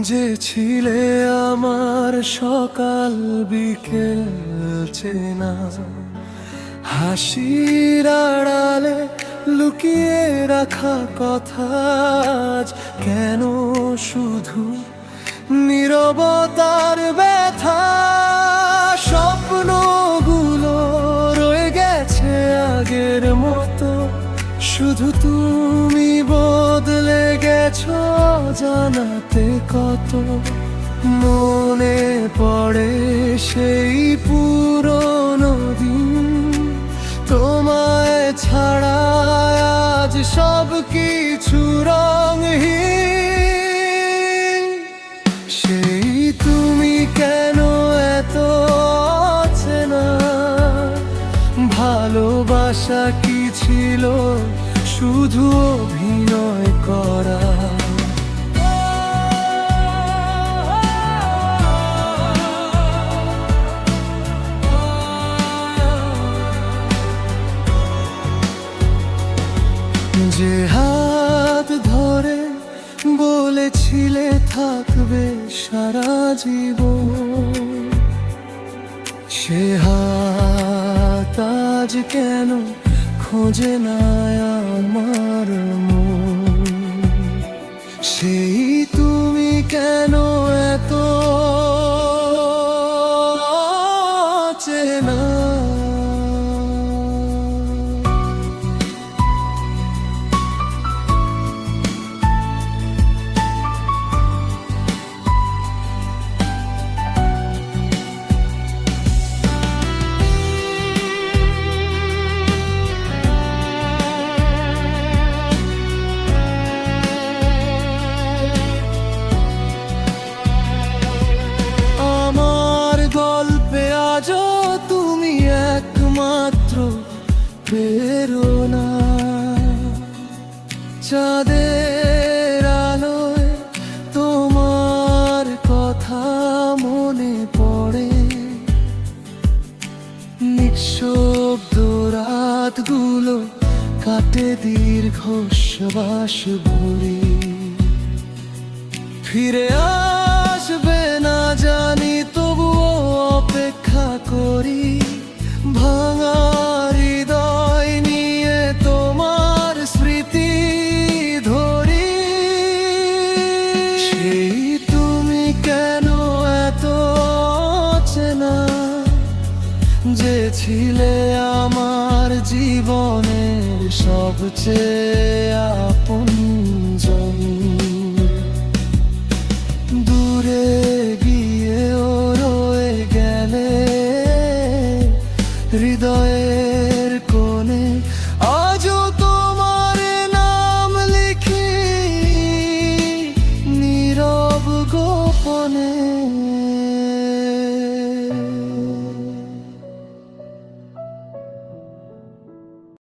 যে ছিলে আমার সকাল বিকেল চেনা, হাসির আড়ালে লুকিয়ে রাখা কথা আজ কেন শুধু নীরবতার ব্যথা। স্বপ্নগুলো রয়ে গেছে আগের মতো, শুধু তুমি বদলে গেছো জানাতে কত। মনে পড়ে সেই পুরনো দিন, তোমায় ছাড়া আজ সব কিছু রঙহীন। সেই তুমি কেন এত অচেনা, ভালোবাসা কি ছিল শুধু অভিনয় করা। যে হাত ধরে বলেছিলে থাকবে সারা জীবন, সে হাত আজ কেন খোঁজে না আমার মন। সেই তুমি কেন এত অচেনা। আজও তুমি একমাত্র প্রেরণা, চাঁদের আলোয় তোমার কথা মনে পড়ে। নিঃশব্দ রাতগুলো কাটে দীর্ঘ শ্বাস ভরে। ফিরে আসবে না জানি, তবুও অপেক্ষা করি। ভাঙা হৃদয় নিয়ে তোমার স্মৃতি ধরি। সেই তুমি কেন এত অচেনা, যে ছিলে আমার জীবনের সবচেয়ে আপনজন।